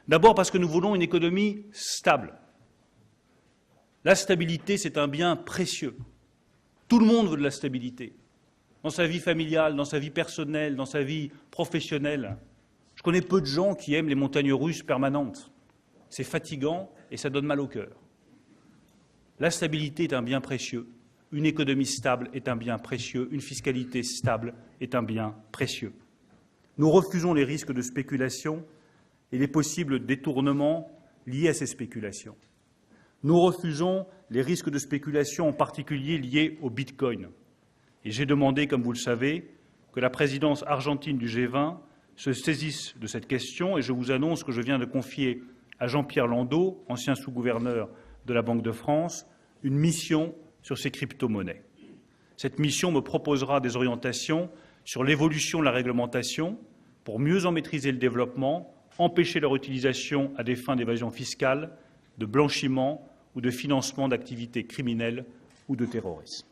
D'abord parce que nous voulons une économie stable. La stabilité, c'est un bien précieux. Tout le monde veut de la stabilité. Dans sa vie familiale, dans sa vie personnelle, dans sa vie professionnelle. Je connais peu de gens qui aiment les montagnes russes permanentes. C'est fatigant et ça donne mal au cœur. La stabilité est un bien précieux. Une économie stable est un bien précieux. Une fiscalité stable est un bien précieux. Nous refusons les risques de spéculation et les possibles détournements liés à ces spéculations. Nous refusons les risques de spéculation, en particulier liés au Bitcoin. Et j'ai demandé, comme vous le savez, que la présidence argentine du G20 se saisisse de cette question, et je vous annonce que je viens de confier à Jean-Pierre Landau, ancien sous-gouverneur de la Banque de France, une mission sur ces crypto-monnaies. Cette mission me proposera des orientations sur l'évolution de la réglementation pour mieux en maîtriser le développement, empêcher leur utilisation à des fins d'évasion fiscale, de blanchiment ou de financement d'activités criminelles ou de terrorisme.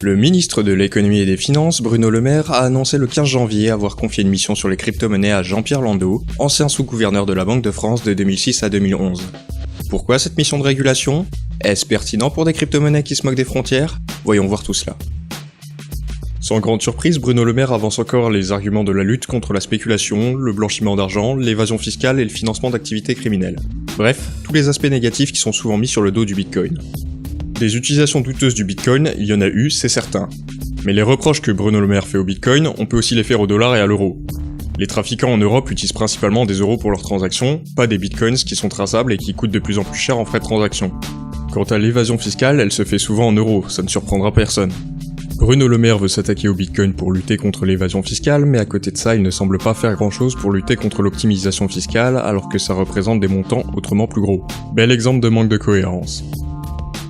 Le ministre de l'économie et des finances, Bruno Le Maire, a annoncé le 15 janvier avoir confié une mission sur les crypto-monnaies à Jean-Pierre Landau, ancien sous-gouverneur de la Banque de France de 2006 à 2011. Pourquoi cette mission de régulation ? Est-ce pertinent pour des crypto-monnaies qui se moquent des frontières ? Voyons voir tout cela. Sans grande surprise, Bruno Le Maire avance encore les arguments de la lutte contre la spéculation, le blanchiment d'argent, l'évasion fiscale et le financement d'activités criminelles. Bref, tous les aspects négatifs qui sont souvent mis sur le dos du Bitcoin. Des utilisations douteuses du Bitcoin, il y en a eu, c'est certain. Mais les reproches que Bruno Le Maire fait au Bitcoin, on peut aussi les faire au dollar et à l'euro. Les trafiquants en Europe utilisent principalement des euros pour leurs transactions, pas des bitcoins qui sont traçables et qui coûtent de plus en plus cher en frais de transaction. Quant à l'évasion fiscale, elle se fait souvent en euros, ça ne surprendra personne. Bruno Le Maire veut s'attaquer au Bitcoin pour lutter contre l'évasion fiscale, mais à côté de ça, il ne semble pas faire grand chose pour lutter contre l'optimisation fiscale, alors que ça représente des montants autrement plus gros. Bel exemple de manque de cohérence.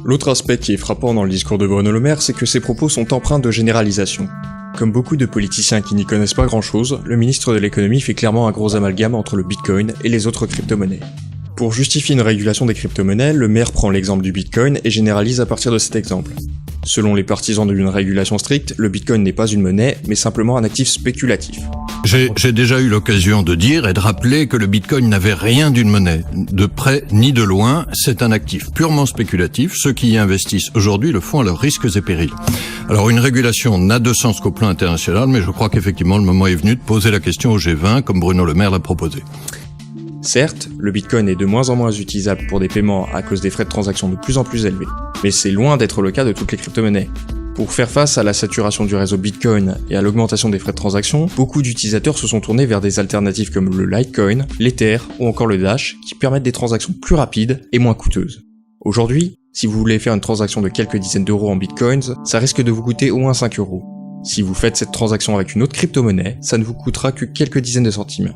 L'autre aspect qui est frappant dans le discours de Bruno Le Maire, c'est que ses propos sont empreints de généralisation. Comme beaucoup de politiciens qui n'y connaissent pas grand-chose, le ministre de l'économie fait clairement un gros amalgame entre le Bitcoin et les autres crypto-monnaies. Pour justifier une régulation des crypto-monnaies, le maire prend l'exemple du Bitcoin et généralise à partir de cet exemple. Selon les partisans d'une régulation stricte, le Bitcoin n'est pas une monnaie, mais simplement un actif spéculatif. J'ai déjà eu l'occasion de dire et de rappeler que le Bitcoin n'avait rien d'une monnaie. De près ni de loin, c'est un actif purement spéculatif. Ceux qui y investissent aujourd'hui le font à leurs risques et périls. Alors une régulation n'a de sens qu'au plan international, mais je crois qu'effectivement le moment est venu de poser la question au G20, comme Bruno Le Maire l'a proposé. Certes, le Bitcoin est de moins en moins utilisable pour des paiements à cause des frais de transaction de plus en plus élevés, mais c'est loin d'être le cas de toutes les crypto-monnaies. Pour faire face à la saturation du réseau Bitcoin et à l'augmentation des frais de transaction, beaucoup d'utilisateurs se sont tournés vers des alternatives comme le Litecoin, l'Ether ou encore le Dash, qui permettent des transactions plus rapides et moins coûteuses. Aujourd'hui, si vous voulez faire une transaction de quelques dizaines d'euros en Bitcoins, ça risque de vous coûter au moins 5 euros. Si vous faites cette transaction avec une autre crypto-monnaie, ça ne vous coûtera que quelques dizaines de centimes.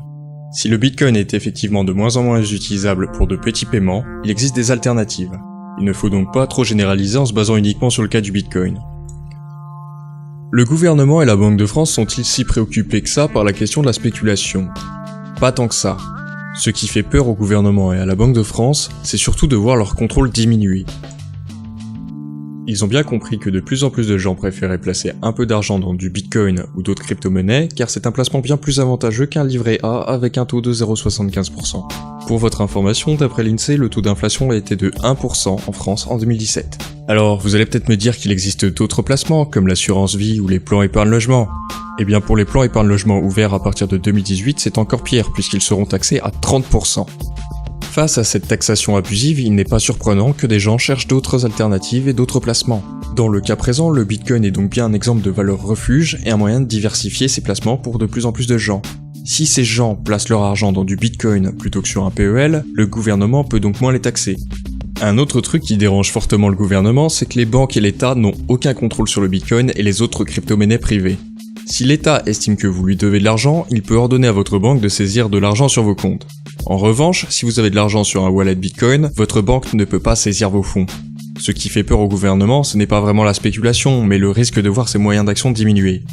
Si le Bitcoin est effectivement de moins en moins utilisable pour de petits paiements, il existe des alternatives. Il ne faut donc pas trop généraliser en se basant uniquement sur le cas du Bitcoin. Le gouvernement et la Banque de France sont-ils si préoccupés que ça par la question de la spéculation ? Pas tant que ça. Ce qui fait peur au gouvernement et à la Banque de France, c'est surtout de voir leur contrôle diminuer. Ils ont bien compris que de plus en plus de gens préféraient placer un peu d'argent dans du Bitcoin ou d'autres crypto-monnaies, car c'est un placement bien plus avantageux qu'un livret A avec un taux de 0,75%. Pour votre information, d'après l'INSEE, le taux d'inflation a été de 1% en France en 2017. Alors, vous allez peut-être me dire qu'il existe d'autres placements, comme l'assurance vie ou les plans épargne logement. Eh bien, pour les plans épargne logement ouverts à partir de 2018, c'est encore pire, puisqu'ils seront taxés à 30%. Face à cette taxation abusive, il n'est pas surprenant que des gens cherchent d'autres alternatives et d'autres placements. Dans le cas présent, le Bitcoin est donc bien un exemple de valeur refuge et un moyen de diversifier ses placements pour de plus en plus de gens. Si ces gens placent leur argent dans du Bitcoin plutôt que sur un PEL, le gouvernement peut donc moins les taxer. Un autre truc qui dérange fortement le gouvernement, c'est que les banques et l'État n'ont aucun contrôle sur le Bitcoin et les autres crypto-monnaies privées. Si l'État estime que vous lui devez de l'argent, il peut ordonner à votre banque de saisir de l'argent sur vos comptes. En revanche, si vous avez de l'argent sur un wallet Bitcoin, votre banque ne peut pas saisir vos fonds. Ce qui fait peur au gouvernement, ce n'est pas vraiment la spéculation, mais le risque de voir ses moyens d'action diminuer.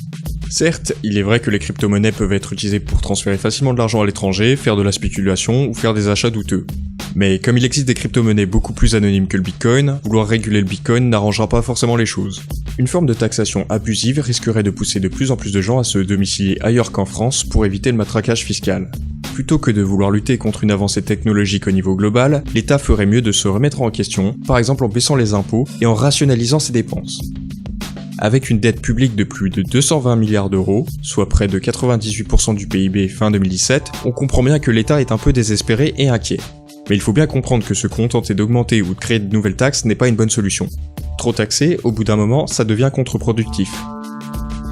Certes, il est vrai que les crypto-monnaies peuvent être utilisées pour transférer facilement de l'argent à l'étranger, faire de la spéculation ou faire des achats douteux. Mais comme il existe des crypto-monnaies beaucoup plus anonymes que le Bitcoin, vouloir réguler le Bitcoin n'arrangera pas forcément les choses. Une forme de taxation abusive risquerait de pousser de plus en plus de gens à se domicilier ailleurs qu'en France pour éviter le matraquage fiscal. Plutôt que de vouloir lutter contre une avancée technologique au niveau global, l'État ferait mieux de se remettre en question, par exemple en baissant les impôts et en rationalisant ses dépenses. Avec une dette publique de plus de 220 milliards d'euros, soit près de 98% du PIB fin 2017, on comprend bien que l'État est un peu désespéré et inquiet. Mais il faut bien comprendre que se contenter d'augmenter ou de créer de nouvelles taxes n'est pas une bonne solution. Trop taxer, au bout d'un moment, ça devient contre-productif.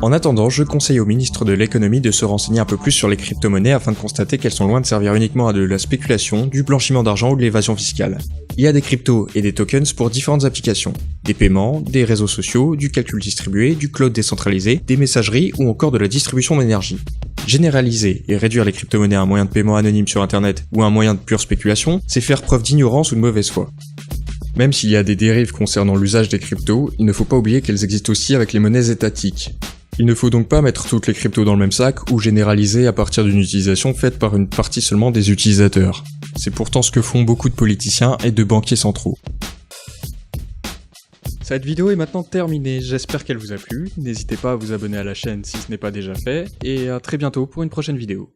En attendant, je conseille au ministre de l'économie de se renseigner un peu plus sur les crypto-monnaies afin de constater qu'elles sont loin de servir uniquement à de la spéculation, du blanchiment d'argent ou de l'évasion fiscale. Il y a des cryptos et des tokens pour différentes applications. Des paiements, des réseaux sociaux, du calcul distribué, du cloud décentralisé, des messageries ou encore de la distribution d'énergie. Généraliser et réduire les crypto-monnaies à un moyen de paiement anonyme sur internet ou à un moyen de pure spéculation, c'est faire preuve d'ignorance ou de mauvaise foi. Même s'il y a des dérives concernant l'usage des cryptos, il ne faut pas oublier qu'elles existent aussi avec les monnaies étatiques. Il ne faut donc pas mettre toutes les cryptos dans le même sac ou généraliser à partir d'une utilisation faite par une partie seulement des utilisateurs. C'est pourtant ce que font beaucoup de politiciens et de banquiers centraux. Cette vidéo est maintenant terminée, j'espère qu'elle vous a plu, n'hésitez pas à vous abonner à la chaîne si ce n'est pas déjà fait, et à très bientôt pour une prochaine vidéo.